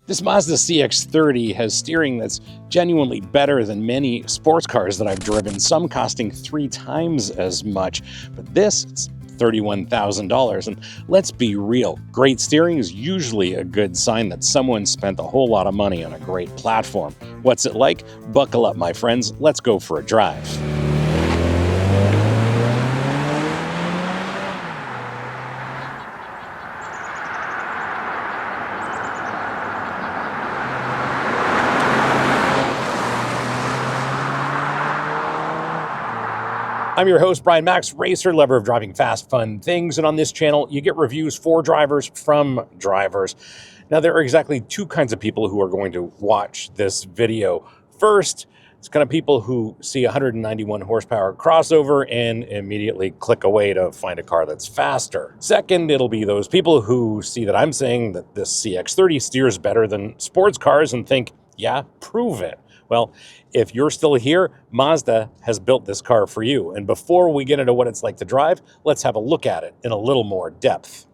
This Mazda CX-30 has steering that's genuinely better than many sports cars that I've driven, some costing 3 times as much. But this, it's $31,000. And let's be real, great steering is usually a good sign that someone spent a whole lot of money on a great platform. What's it like? Buckle up, my friends. Let's go for a drive. I'm your host, Brian Makse, racer, lover of driving fast, fun things. And on this channel, you get reviews for drivers from drivers. Now, there are exactly 2 kinds of people who are going to watch this video. First, it's kind of people who see 191 horsepower crossover and immediately click away to find a car that's faster. Second, it'll be those people who see that I'm saying that this CX-30 steers better than sports cars and think, yeah, prove it. Well, if you're still here, Mazda has built this car for you. And before we get into what it's like to drive, let's have a look at it in a little more depth.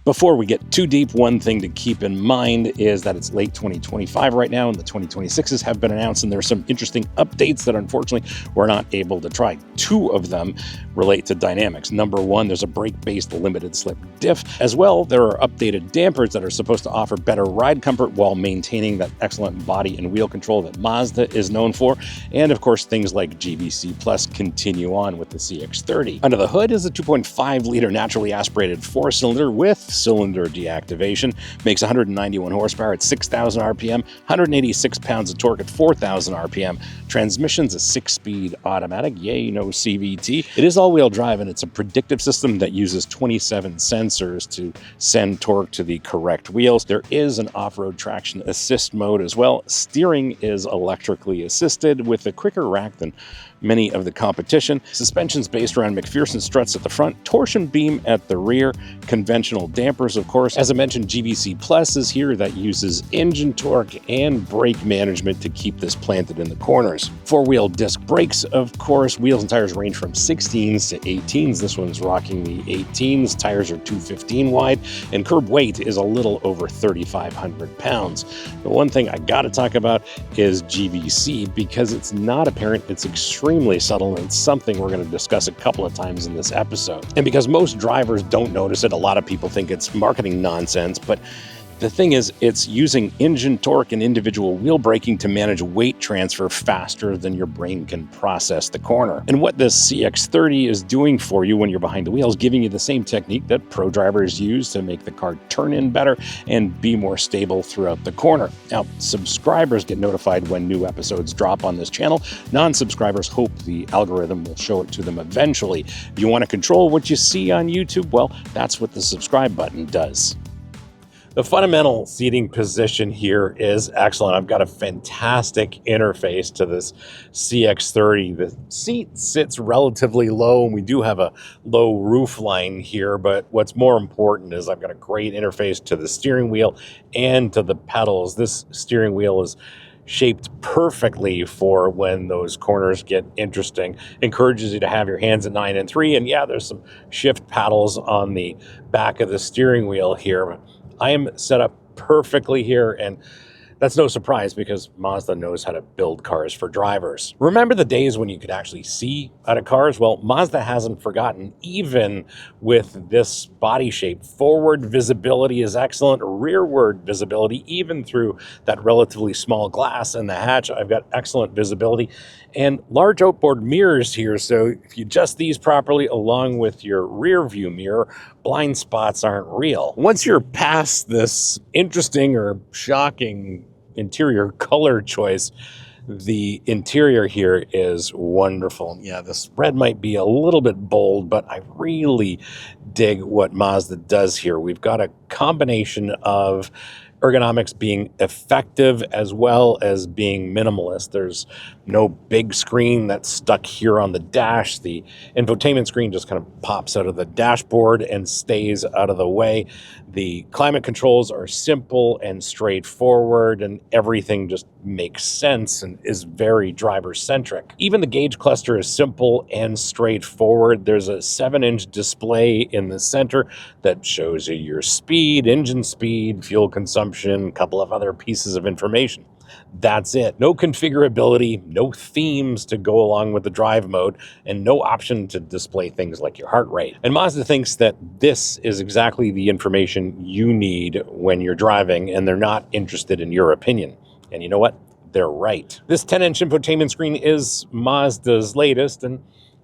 Before we get too deep, one thing to keep in mind is that it's late 2025 right now, and the 2026s have been announced, and there are some interesting updates that unfortunately we're not able to try. 2 of them relate to dynamics. Number 1, there's a brake-based limited slip diff. As well, there are updated dampers that are supposed to offer better ride comfort while maintaining that excellent body and wheel control that Mazda is known for. And of course, things like GVC Plus continue on with the CX-30. Under the hood is a 2.5-liter naturally aspirated 4-cylinder with cylinder deactivation, makes 191 horsepower at 6,000 RPM, 186 pounds of torque at 4,000 RPM. Transmission's a 6-speed automatic, yay, no CVT. It is all-wheel drive, and it's a predictive system that uses 27 sensors to send torque to the correct wheels. There is an off-road traction assist mode as well. Steering is electrically assisted with a quicker rack than many of the competition. Suspension's based around McPherson struts at the front, torsion beam at the rear, conventional dampers, of course. As I mentioned, GVC Plus is here that uses engine torque and brake management to keep this planted in the corners. 4-wheel disc brakes, of course. Wheels and tires range from 16s to 18s. This one's rocking the 18s. Tires are 215 wide, and curb weight is a little over 3,500 pounds. The one thing I gotta talk about is GVC, because it's not apparent, it's extremely subtle, and it's something we're going to discuss a couple of times in this episode. And because most drivers don't notice it, a lot of people think it's marketing nonsense, but the thing is, it's using engine torque and individual wheel braking to manage weight transfer faster than your brain can process the corner. And what this CX-30 is doing for you when you're behind the wheel is giving you the same technique that pro drivers use to make the car turn in better and be more stable throughout the corner. Now, subscribers get notified when new episodes drop on this channel. Non-subscribers hope the algorithm will show it to them eventually. If you want to control what you see on YouTube, well, that's what the subscribe button does. The fundamental seating position here is excellent. I've got a fantastic interface to this CX-30. The seat sits relatively low, and we do have a low roof line here, but what's more important is I've got a great interface to the steering wheel and to the pedals. This steering wheel is shaped perfectly for when those corners get interesting. Encourages you to have your hands at 9 and 3, and yeah, there's some shift paddles on the back of the steering wheel here. I am set up perfectly here, and that's no surprise because Mazda knows how to build cars for drivers. Remember the days when you could actually see out of cars? Well, Mazda hasn't forgotten, even with this body shape. Forward visibility is excellent, rearward visibility, even through that relatively small glass in the hatch, I've got excellent visibility. And large outboard mirrors here, so if you adjust these properly along with your rear view mirror, blind spots aren't real. Once you're past this interesting or shocking interior color choice, the interior here is wonderful. Yeah, this red might be a little bit bold, but I really dig what Mazda does here. We've got a combination of ergonomics being effective as well as being minimalist. There's no big screen that's stuck here on the dash. The infotainment screen just kind of pops out of the dashboard and stays out of the way. The climate controls are simple and straightforward, and everything just makes sense and is very driver-centric. Even the gauge cluster is simple and straightforward. There's a 7-inch display in the center that shows you your speed, engine speed, fuel consumption, a couple of other pieces of information. That's it. No configurability, no themes to go along with the drive mode, and no option to display things like your heart rate. And Mazda thinks that this is exactly the information you need when you're driving, and they're not interested in your opinion. And you know what? They're right. This 10-inch infotainment screen is Mazda's latest, and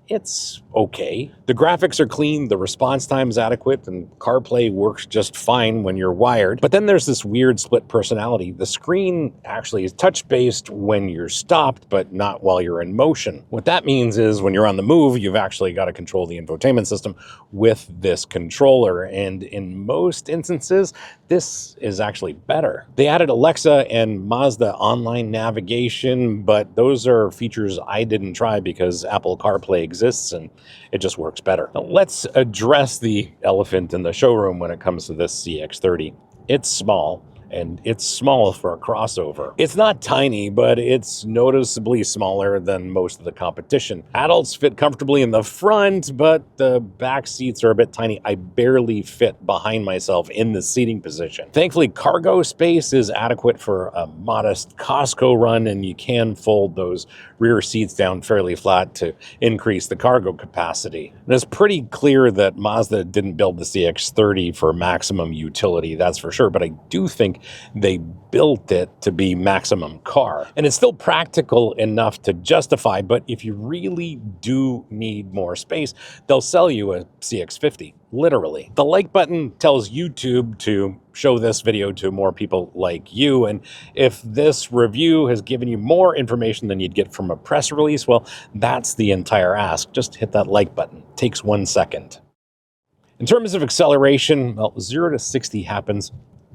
it's okay. The graphics are clean, the response time is adequate, and CarPlay works just fine when you're wired. But then there's this weird split personality. The screen actually is touch-based when you're stopped, but not while you're in motion. What that means is when you're on the move, you've actually got to control the infotainment system with this controller. And in most instances, this is actually better. They added Alexa and Mazda online navigation, but those are features I didn't try because Apple CarPlay exists and it just works better. Now, let's address the elephant in the showroom when it comes to this CX-30. It's small, and it's small for a crossover. It's not tiny, but it's noticeably smaller than most of the competition. Adults fit comfortably in the front, but the back seats are a bit tiny. I barely fit behind myself in the seating position. Thankfully, cargo space is adequate for a modest Costco run, and you can fold those rear seats down fairly flat to increase the cargo capacity. And it's pretty clear that Mazda didn't build the CX-30 for maximum utility, that's for sure, but I do think they built it to be maximum car. And it's still practical enough to justify, but if you really do need more space, they'll sell you a CX-50, literally. The like button tells YouTube to show this video to more people like you, and if this review has given you more information than you'd get from a press release, well, that's the entire ask. Just hit that like button. It takes 1 second. In terms of acceleration, well, 0 to 60 happens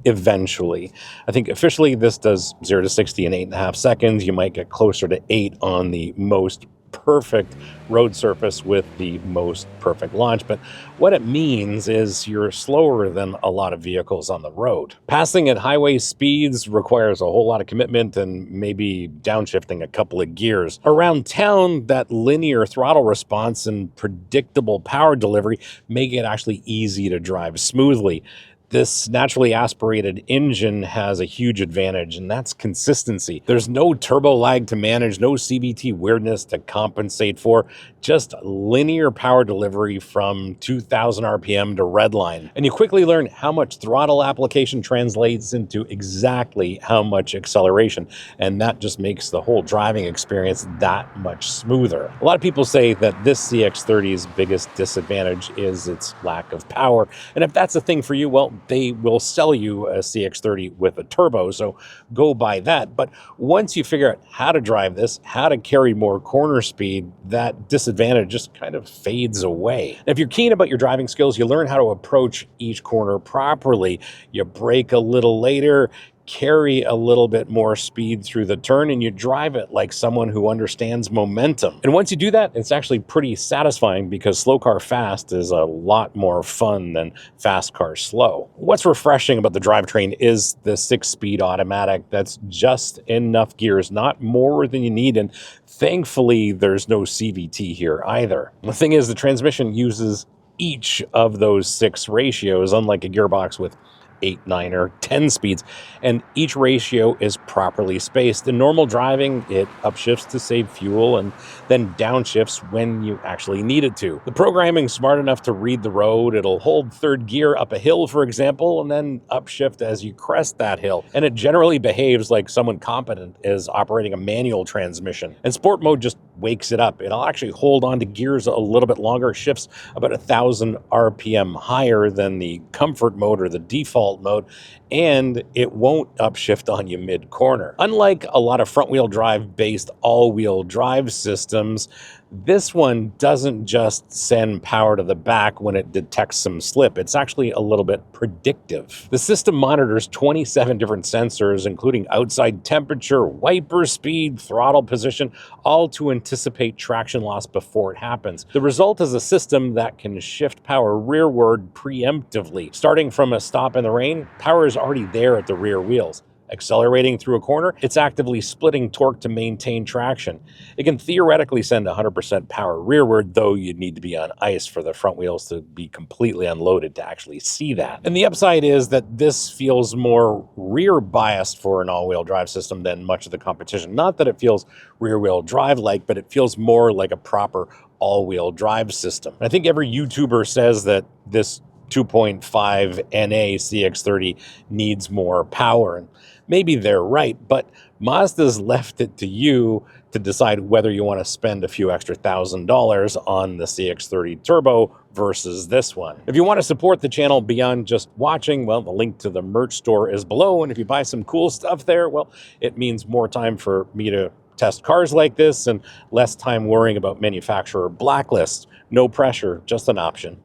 eventually. I think officially this does 0 to 60 in 8.5 seconds. You might get closer to 8 on the most perfect road surface with the most perfect launch, but what it means is you're slower than a lot of vehicles on the road. Passing at highway speeds requires a whole lot of commitment and maybe downshifting a couple of gears. Around town, that linear throttle response and predictable power delivery make it actually easy to drive smoothly. This naturally aspirated engine has a huge advantage, and that's consistency. There's no turbo lag to manage, no CVT weirdness to compensate for, just linear power delivery from 2,000 RPM to redline. And you quickly learn how much throttle application translates into exactly how much acceleration, and that just makes the whole driving experience that much smoother. A lot of people say that this CX-30's biggest disadvantage is its lack of power, and if that's a thing for you, well, they will sell you a CX-30 with a turbo, so go buy that. But once you figure out how to drive this, how to carry more corner speed, that disadvantage just kind of fades away. And if you're keen about your driving skills, you learn how to approach each corner properly. You brake a little later, carry a little bit more speed through the turn, and you drive it like someone who understands momentum. And once you do that, it's actually pretty satisfying because slow car fast is a lot more fun than fast car slow. What's refreshing about the drivetrain is the 6-speed automatic. That's just enough gears, not more than you need, and thankfully there's no CVT here either. The thing is, the transmission uses each of those 6 ratios, unlike a gearbox with 8, 9, or 10 speeds, and each ratio is properly spaced. In normal driving, it upshifts to save fuel and then downshifts when you actually need it to. The programming's smart enough to read the road. It'll hold 3rd gear up a hill, for example, and then upshift as you crest that hill. And it generally behaves like someone competent is operating a manual transmission. And sport mode just wakes it up. It'll actually hold on to gears a little bit longer, shifts about 1,000 RPM higher than the comfort mode or the default mode, and it won't upshift on you mid-corner. Unlike a lot of front-wheel drive based all-wheel drive systems, This one doesn't just send power to the back when it detects some slip. It's actually a little bit predictive. The system monitors 27 different sensors, including outside temperature, wiper speed, throttle position, all to anticipate traction loss before it happens. The result is a system that can shift power rearward preemptively. Starting from a stop in the rain, power is already there at the rear wheels. Accelerating through a corner, it's actively splitting torque to maintain traction. It can theoretically send 100% power rearward, though you'd need to be on ice for the front wheels to be completely unloaded to actually see that. And the upside is that this feels more rear biased for an all-wheel drive system than much of the competition. Not that it feels rear-wheel drive-like, but it feels more like a proper all-wheel drive system. I think every YouTuber says that this 2.5 NA CX-30 needs more power, and maybe they're right, but Mazda's left it to you to decide whether you want to spend a few extra $1,000 on the CX-30 Turbo versus this one. If you want to support the channel beyond just watching, well, the link to the merch store is below, and if you buy some cool stuff there, well, it means more time for me to test cars like this and less time worrying about manufacturer blacklists. No pressure, just an option.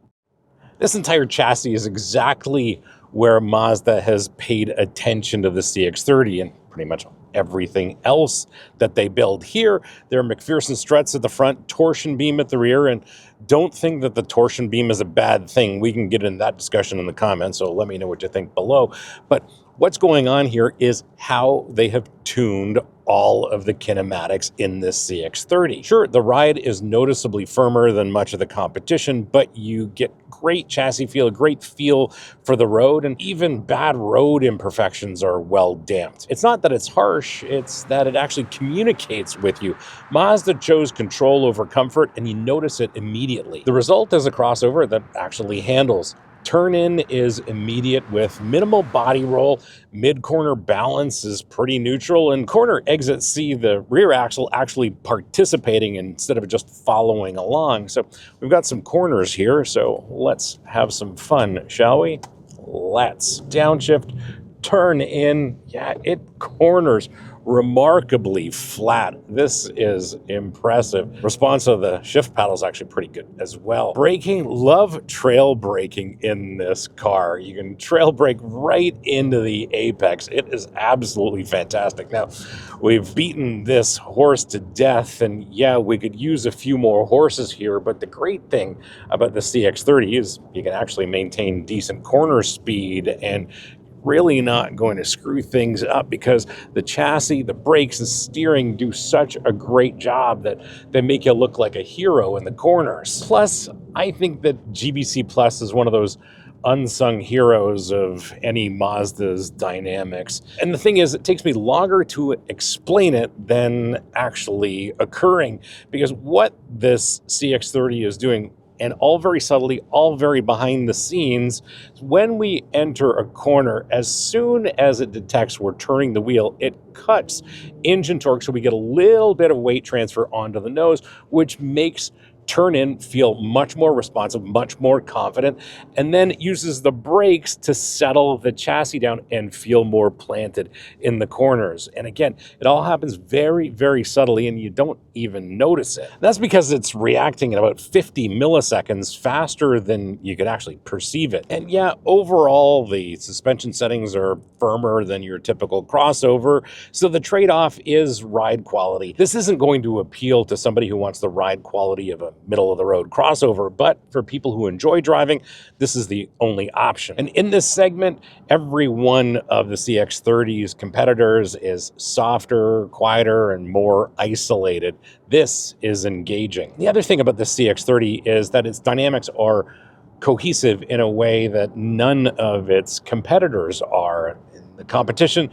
This entire chassis is exactly where Mazda has paid attention to the CX-30 and pretty much everything else that they build here. There are McPherson struts at the front, torsion beam at the rear, and don't think that the torsion beam is a bad thing. We can get into that discussion in the comments, so let me know what you think below. But what's going on here is how they have tuned all of the kinematics in this CX-30. Sure, the ride is noticeably firmer than much of the competition, but you get great chassis feel, a great feel for the road, and even bad road imperfections are well damped. It's not that it's harsh, it's that it actually communicates with you. Mazda chose control over comfort, and you notice it immediately. The result is a crossover that actually handles. Turn-in is immediate with minimal body roll. Mid-corner balance is pretty neutral, and corner exit see the rear axle actually participating instead of just following along. So we've got some corners here, so let's have some fun, shall we? Let's. Downshift, turn in. Yeah, it corners remarkably flat. This is impressive. Response of the shift paddle is actually pretty good as well. Braking, love trail braking in this car. You can trail brake right into the apex. It is absolutely fantastic. Now, we've beaten this horse to death, and yeah, we could use a few more horses here, but the great thing about the CX-30 is you can actually maintain decent corner speed and really not going to screw things up because the chassis, the brakes, the steering do such a great job that they make you look like a hero in the corners. Plus, I think that GBC Plus is one of those unsung heroes of any Mazda's dynamics. And the thing is, it takes me longer to explain it than actually occurring, because what this CX-30 is doing, and all very subtly, all very behind the scenes, when we enter a corner, as soon as it detects we're turning the wheel, it cuts engine torque so we get a little bit of weight transfer onto the nose, which makes turn in feel much more responsive, much more confident, and then it uses the brakes to settle the chassis down and feel more planted in the corners. And again, it all happens very, very subtly, and you don't even notice it. That's because it's reacting in about 50 milliseconds faster than you could actually perceive it. And yeah, overall, the suspension settings are firmer than your typical crossover, so the trade-off is ride quality. This isn't going to appeal to somebody who wants the ride quality of a middle-of-the-road crossover, but for people who enjoy driving, this is the only option. And in this segment, every one of the CX-30's competitors is softer, quieter, and more isolated. This is engaging. The other thing about the CX-30 is that its dynamics are cohesive in a way that none of its competitors are. In the competition,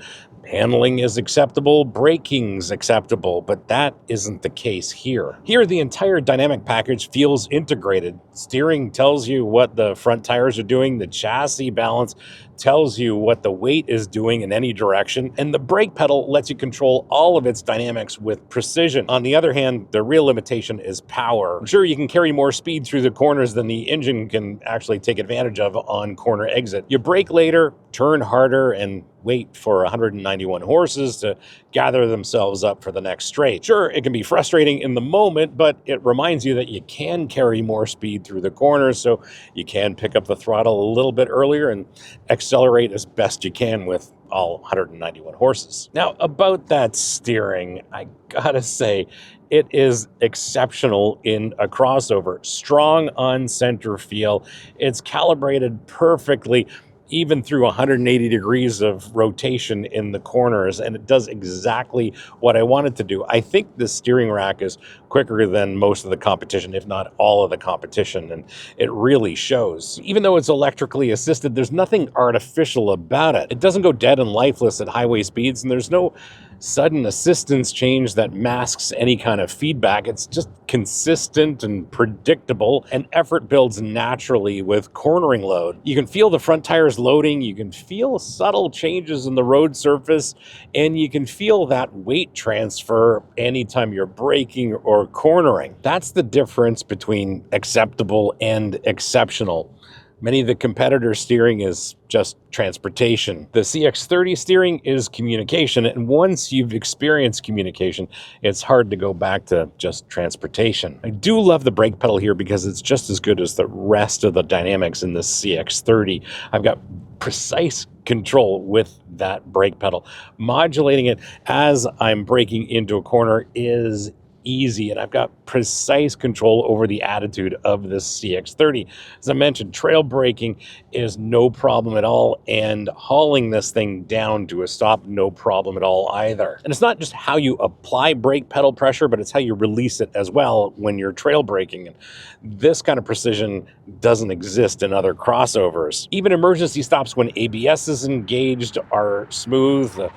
handling is acceptable, braking's acceptable, but that isn't the case here. Here, the entire dynamic package feels integrated. Steering tells you what the front tires are doing, the chassis balance tells you what the weight is doing in any direction, and the brake pedal lets you control all of its dynamics with precision. On the other hand, the real limitation is power. Sure, you can carry more speed through the corners than the engine can actually take advantage of on corner exit. You brake later, turn harder, and wait for 191 horses to gather themselves up for the next straight. Sure, it can be frustrating in the moment, but it reminds you that you can carry more speed through the corners, so you can pick up the throttle a little bit earlier and accelerate as best you can with all 191 horses. Now, about that steering, I gotta say, it is exceptional in a crossover. Strong on center feel. It's calibrated perfectly, even through 180 degrees of rotation in the corners, and it does exactly what I want it to do. I think the steering rack is quicker than most of the competition, if not all of the competition, and it really shows. Even though it's electrically assisted, there's nothing artificial about it. It doesn't go dead and lifeless at highway speeds, and there's no sudden assistance change that masks any kind of feedback. It's just consistent and predictable, and effort builds naturally with cornering load. You can feel the front tires loading, you can feel subtle changes in the road surface, and you can feel that weight transfer anytime you're braking or cornering. That's the difference between acceptable and exceptional. Many of the competitor steering is just transportation. The CX-30 steering is communication, and once you've experienced communication, it's hard to go back to just transportation. I do love the brake pedal here because it's just as good as the rest of the dynamics in the CX-30. I've got precise control with that brake pedal. Modulating it as I'm braking into a corner is easy, and I've got precise control over the attitude of this CX-30. As I mentioned, trail braking is no problem at all, and hauling this thing down to a stop, no problem at all either. And it's not just how you apply brake pedal pressure, but it's how you release it as well when you're trail braking. And this kind of precision doesn't exist in other crossovers. Even emergency stops when ABS is engaged are smooth. The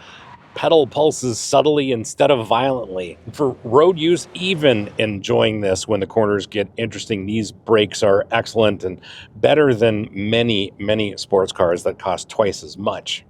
pedal pulses subtly instead of violently. For road use, even enjoying this when the corners get interesting, these brakes are excellent and better than many sports cars that cost twice as much.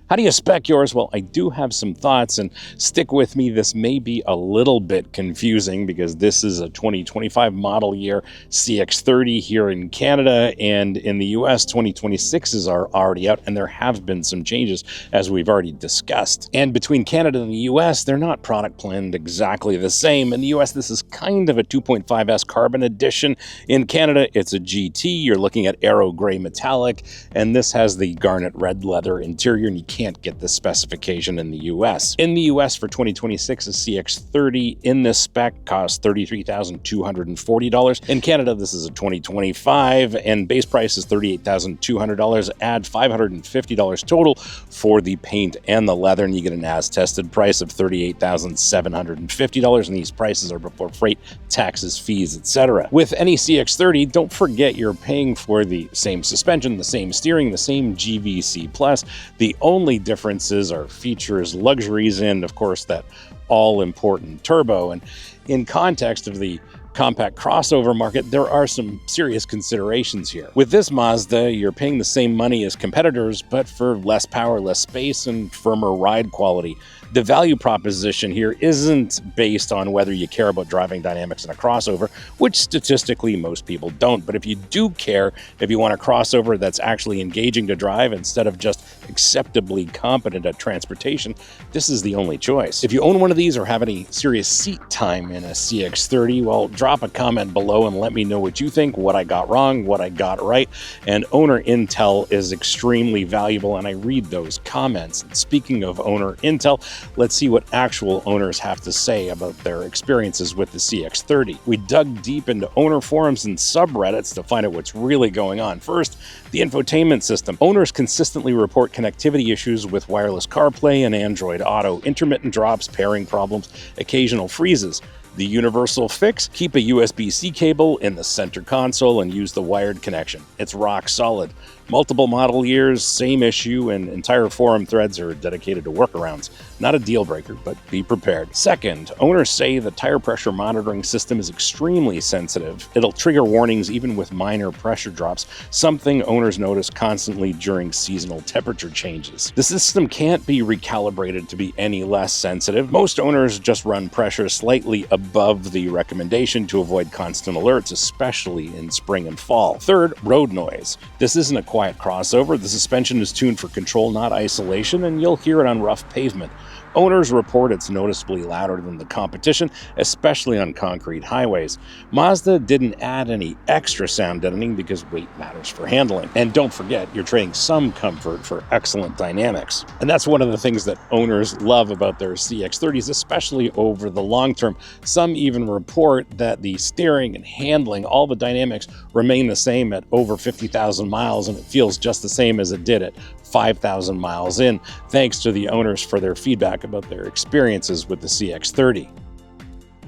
How do you spec yours? Well, I do have some thoughts, and stick with me. This may be a little bit confusing because this is a 2025 model year CX-30 here in Canada, and in the US, 2026s are already out, and there have been some changes, as we've already discussed. And between Canada and the US, they're not product planned exactly the same. In the US, this is kind of a 2.5S Carbon Edition. In Canada, it's a GT. You're looking at Aero Gray Metallic, and this has the Garnet Red leather interior, and you can't get this specification in the US. In the US for 2026, a CX-30 in this spec costs $33,240. In Canada, this is a 2025, and base price is $38,200. Add $550 total for the paint and the leather, and you get an as-tested price of $38,750, and these prices are before freight, taxes, fees, etc. With any CX-30, don't forget you're paying for the same suspension, the same steering, the same GVC+. The only differences are features, luxuries, and of course that all-important turbo. And in context of the compact crossover market, there are some serious considerations here. With this Mazda, you're paying the same money as competitors, but for less power, less space, and firmer ride quality. The value proposition here isn't based on whether you care about driving dynamics in a crossover, which statistically most people don't. But if you do care, if you want a crossover that's actually engaging to drive instead of just acceptably competent at transportation, this is the only choice. If you own one of these or have any serious seat time in a CX-30, well, drop a comment below and let me know what you think, what I got wrong, what I got right. And owner intel is extremely valuable, and I read those comments. And speaking of owner intel, let's see what actual owners have to say about their experiences with the CX-30. We dug deep into owner forums and subreddits to find out what's really going on. First, the infotainment system. Owners consistently report connectivity issues with wireless CarPlay and Android Auto, intermittent drops, pairing problems, occasional freezes. The universal fix? Keep a USB-C cable in the center console and use the wired connection. It's rock solid. Multiple model years, same issue, and entire forum threads are dedicated to workarounds. Not a deal breaker, but be prepared. Second, owners say the tire pressure monitoring system is extremely sensitive. It'll trigger warnings even with minor pressure drops, something owners notice constantly during seasonal temperature changes. The system can't be recalibrated to be any less sensitive. Most owners just run pressure slightly above the recommendation to avoid constant alerts, especially in spring and fall. Third, road noise. This isn't a quiet crossover. The suspension is tuned for control, not isolation, and you'll hear it on rough pavement. Owners report it's noticeably louder than the competition, especially on concrete highways. Mazda didn't add any extra sound deadening because weight matters for handling. And don't forget, you're trading some comfort for excellent dynamics. And that's one of the things that owners love about their CX-30s, especially over the long term. Some even report that the steering and handling, all the dynamics remain the same at over 50,000 miles, and it feels just the same as it did at 5,000 miles in, thanks to the owners for their feedback about their experiences with the CX-30.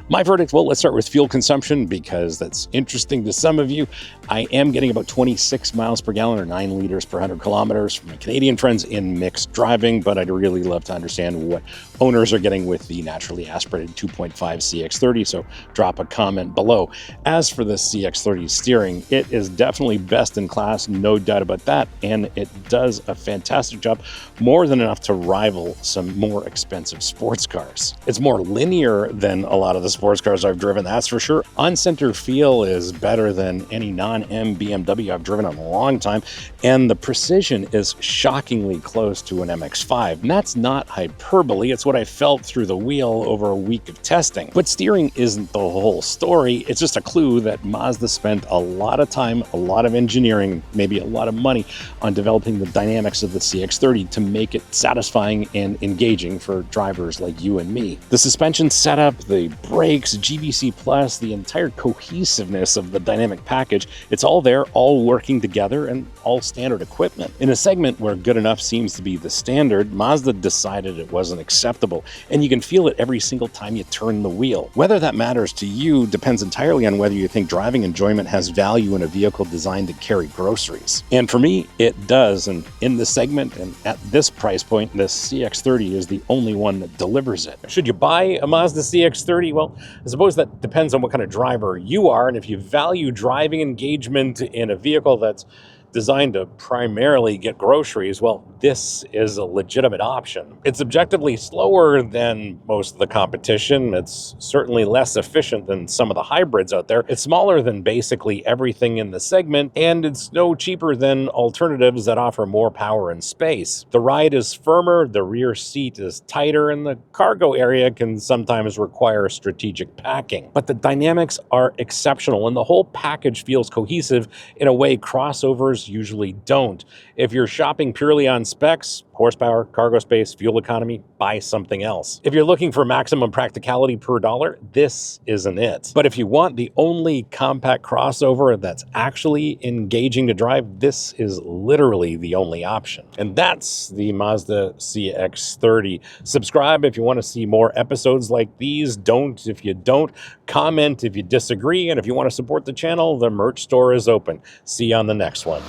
My verdict, well, let's start with fuel consumption because that's interesting to some of you. I am getting about 26 miles per gallon or 9 liters per 100 kilometers from my Canadian friends in mixed driving, but I'd really love to understand what owners are getting with the naturally aspirated 2.5 CX-30, so drop a comment below. As for the CX-30 steering, it is definitely best in class, no doubt about that, and it does a fantastic job, more than enough to rival some more expensive sports cars. It's more linear than a lot of the sports cars I've driven, that's for sure. On-center feel is better than any non-M BMW I've driven in a long time, and the precision is shockingly close to an MX-5. And that's not hyperbole, it's what I felt through the wheel over a week of testing. But steering isn't the whole story, it's just a clue that Mazda spent a lot of time, a lot of engineering, maybe a lot of money on developing the dynamics of the CX-30 to make it satisfying and engaging for drivers like you and me. The suspension setup, the brakes, GBC Plus, the entire cohesiveness of the dynamic package, it's all there, all working together, and all standard equipment. In a segment where good enough seems to be the standard, Mazda decided it wasn't acceptable, and you can feel it every single time you turn the wheel. Whether that matters to you depends entirely on whether you think driving enjoyment has value in a vehicle designed to carry groceries. And for me, it does, and in this segment and at this price point, the CX-30 is the only one that delivers it. Should you buy a Mazda CX-30? Well, I suppose that depends on what kind of driver you are, and if you value driving engagement in a vehicle that's designed to primarily get groceries, well, this is a legitimate option. It's objectively slower than most of the competition. It's certainly less efficient than some of the hybrids out there. It's smaller than basically everything in the segment, and it's no cheaper than alternatives that offer more power and space. The ride is firmer, the rear seat is tighter, and the cargo area can sometimes require strategic packing. But the dynamics are exceptional, and the whole package feels cohesive in a way crossovers usually don't. If you're shopping purely on specs, horsepower, cargo space, fuel economy, buy something else. If you're looking for maximum practicality per dollar, this isn't it. But if you want the only compact crossover that's actually engaging to drive, this is literally the only option. And that's the Mazda CX-30. Subscribe if you want to see more episodes like these. Don't if you don't. Comment if you disagree. And if you want to support the channel, the merch store is open. See you on the next one.